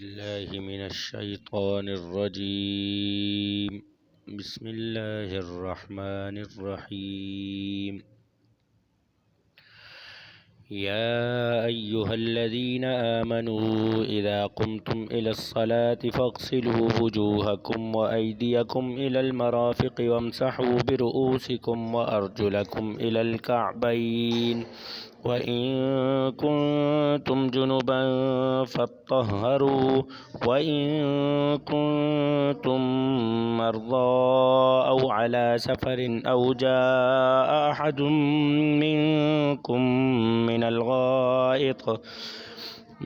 بالله من الشيطان الرجيم. بسم الله الرحمن الرحيم. يا أيها الذين آمنوا إذا قمتم إلى الصلاة فاغسلوا وجوهكم وأيديكم إلى المرافق وامسحوا برؤوسكم وأرجلكم إلى الكعبين وإن كنتم جنبا فاطهروا وإن كنتم مرضى أو على سفر أو جاء أحد منكم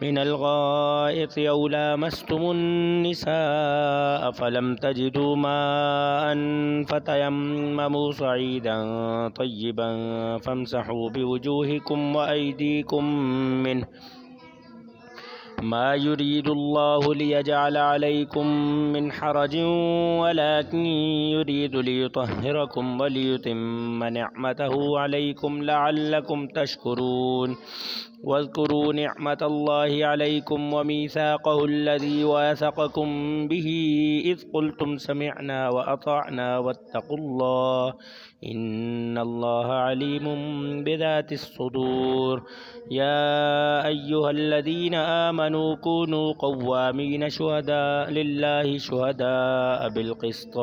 من الغائط أو لامستم النساء فلم تجدوا ماء فتيمموا صعيدا طيبا فامسحوا بوجوهكم وأيديكم منه ما يريد الله ليجعل عليكم من حرج ولكن يريد ليطهركم وليتم نعمته عليكم لعلكم تشكرون. واذكروا نعمة الله عليكم وميثاقه الذي واثقكم به إذ قلتم سمعنا وأطعنا واتقوا الله إن الله عليم بذات الصدور. يا أيها الذين آمنوا كونوا قوامين لله شهداء بالقسط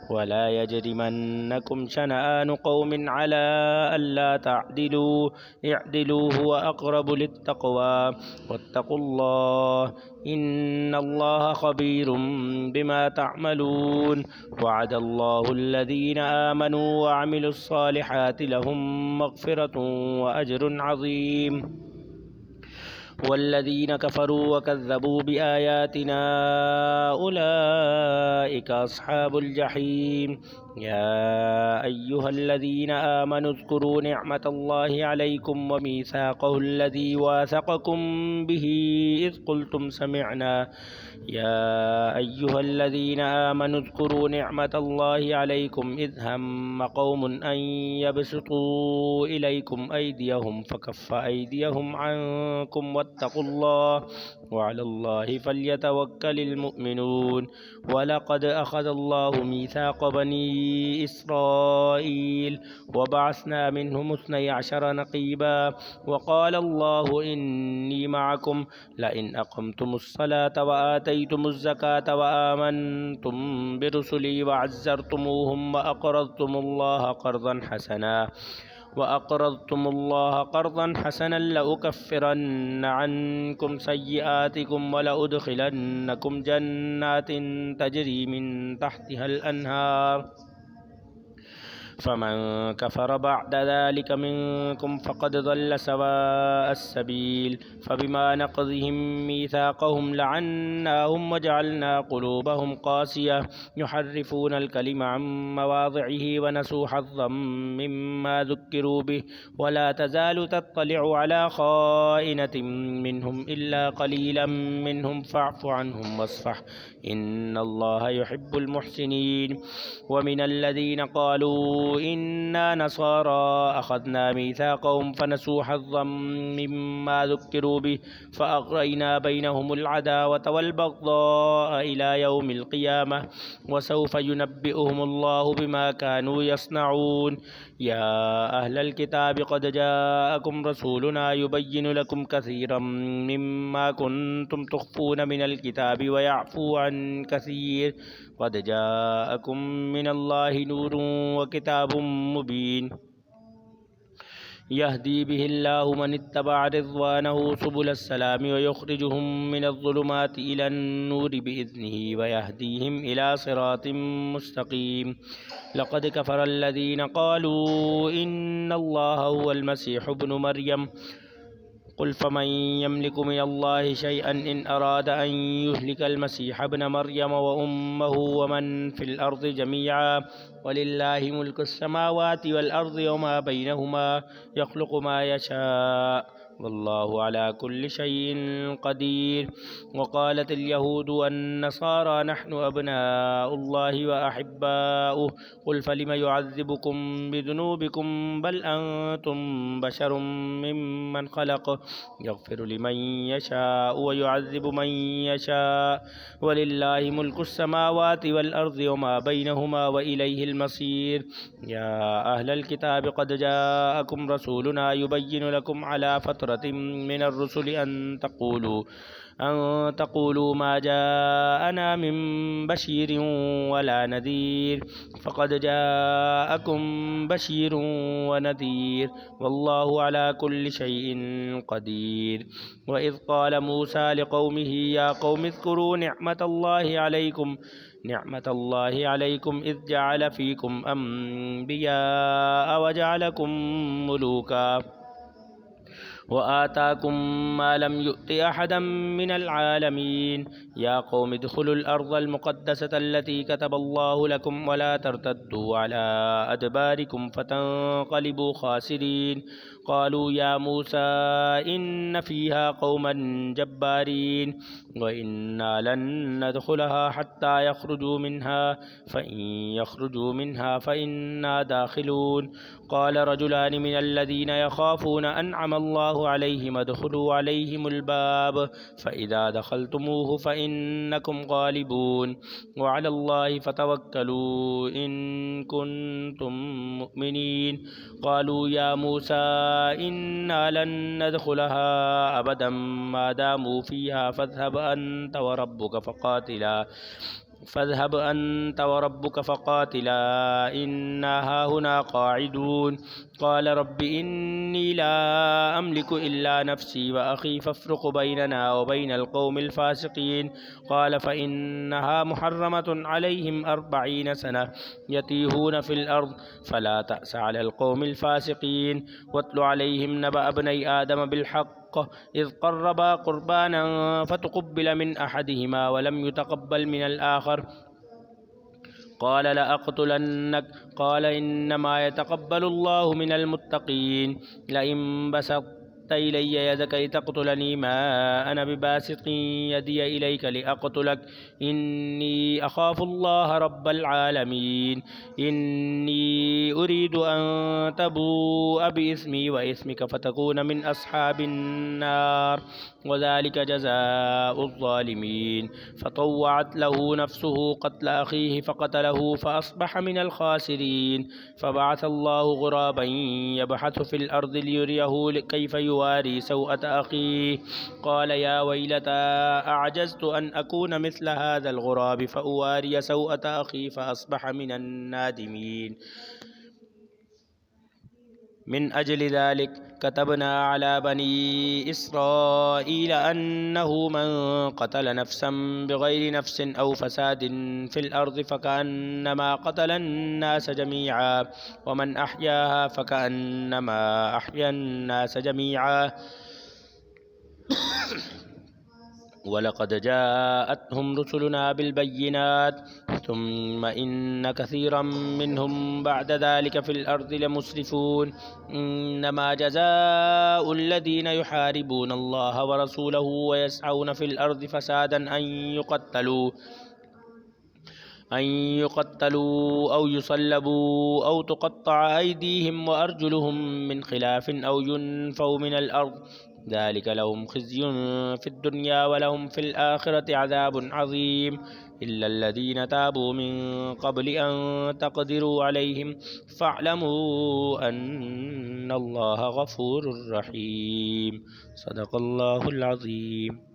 ولا يجرمنكم شنآن قوم على ألا تعدلوا اعدلوا هو أقرب للتقوى واتقوا الله إن الله خبير بما تعملون. وعد الله الذين آمنوا وعملوا الصالحات لهم مغفرة وأجر عظيم. والذين كفروا وكذبوا بآياتنا أولئك أصحاب الجحيم. يا أيها الذين آمنوا اذكروا نعمة الله عليكم وميثاقه الذي واثقكم به إذ قلتم سمعنا. يا أيها الذين آمنوا اذكروا نعمة الله عليكم إذ هم قوم أن يبسطوا إليكم أيديهم فكف أيديهم عنكم واتقوا الله وعلى الله فليتوكل المؤمنون. ولقد أخذ الله ميثاق بني إسرائيل وبعثنا منهم 12 نقيبا وقال الله إني معكم لئن أقمتم الصلاة وآتيتم الزكاة وآمنتم برسلي وعزرتموهم وأقرضتم الله قرضا حسنا لأكفرن عنكم سيئاتكم ولأدخلنكم جنات تجري من تحتها الأنهار فمن كفر بعد ذلك منكم فقد ضل سواء السبيل. فبما نقضهم ميثاقهم لعناهم وجعلنا قلوبهم قاسية يحرفون الكلم عن مواضعه ونسوا حظا مما ذكروا به ولا تزال تطلع على خائنة منهم إلا قليلا منهم فاعف عنهم واصفح إن الله يحب المحسنين. ومن الذين قالوا إنا نصارى أخذنا ميثاقهم فنسوا حظا مما ذكروا به فأغرينا بينهم العداوة والبغضاء إلى يوم القيامة وسوف ينبئهم الله بما كانوا يصنعون. يا أهل الكتاب قد جاءكم رسولنا يبين لكم كثيرا مما كنتم تخفون من الكتاب ويعفو عن كثير قد جاءكم من الله نور وكتاب مبين يهدي به الله من اتبع رضوانه سبل السلام ويخرجهم من الظلمات إلى النور بإذنه ويهديهم إلى صراط مستقيم. لقد كفر الذين قالوا إن الله هو المسيح ابن مريم قل فمن يملك من الله شيئا إن أراد أن يهلك المسيح ابن مريم وأمه ومن في الأرض جميعا ولله ملك السماوات والأرض وما بينهما يخلق ما يشاء والله على كل شيء قدير. وقالت اليهود والنصارى نحن أبناء الله وأحباؤه قل فلم يعذبكم بذنوبكم بل أنتم بشر ممن خلق يغفر لمن يشاء ويعذب من يشاء ولله ملك السماوات والأرض وما بينهما وإليه المصير. يا أهل الكتاب قد جاءكم رسولنا يبين لكم على فترة من الرسل أن تقولوا ما جاءنا من بشير ولا نذير فقد جاءكم بشير ونذير والله على كل شيء قدير. وإذ قال موسى لقومه يا قوم اذكروا نعمة الله عليكم إذ جعل فيكم أنبياء وجعلكم ملوكا وآتاكم ما لم يؤت أحدا من العالمين. يا قوم ادخلوا الأرض المقدسة التي كتب الله لكم ولا ترتدوا على أدباركم فتنقلبوا خاسرين. قالوا يا موسى إن فيها قوما جبارين وإنا لن ندخلها حتى يخرجوا منها فإن يخرجوا منها فإنا داخلون. قال رجلان من الذين يخافون أنعم الله عليهم ادخلوا عليهم الباب فإذا دخلتموه فإنكم غالبون وعلى الله فتوكلوا إن كنتم مؤمنين. قالوا يا موسى إنا لن ندخلها أبدا ما داموا فيها فاذهب أنت وربك فقاتلا إنا هاهنا قاعدون. قال رب إني لا أملك إلا نفسي وأخي فافرق بيننا وبين القوم الفاسقين. قال فإنها محرمة عليهم 40 سنة يتيهون في الأرض فلا تأس على القوم الفاسقين. واتل عليهم نبأ ابني آدم بالحق إذ قربا قربانا فتقبل من أحدهما ولم يتقبل من الآخر قال لأقتلنك قال إنما يتقبل الله من المتقين. لئن بسطت إلي يدك لتقتلني ما أنا بباسط يدي إليك لأقتلك إني أخاف الله رب العالمين. إني أريد أن تبوء بإثمي وإثمك فتكون من أصحاب النار وذلك جزاء الظالمين. فطوعت له نفسه قتل أخيه فقتله فأصبح من الخاسرين. فبعث الله غرابا يبحث في الأرض ليريه كيف يواري سوءة أخيه قال يا ويلتى أعجزت أن أكون مثل هذا الغراب فأواري سوءة أخي فأصبح من النادمين. من أجل ذلك كتبنا على بني إسرائيل أنه من قتل نفسا بغير نفس أو فساد في الأرض فكأنما قتل الناس جميعا ومن أحياها فكأنما أحيا الناس جميعا. ولقد جاءتهم رسلنا بالبينات ثم إن كثيرا منهم بعد ذلك في الأرض لمسرفون. إنما جزاء الذين يحاربون الله ورسوله ويسعون في الأرض فسادا أن يقتلوا أو يصلبوا أو تقطع أيديهم وأرجلهم من خلاف أو ينفوا من الأرض ذلك لهم خزي في الدنيا ولهم في الآخرة عذاب عظيم. إلا الذين تابوا من قبل أن تقدروا عليهم فاعلموا أن الله غفور رحيم. صدق الله العظيم.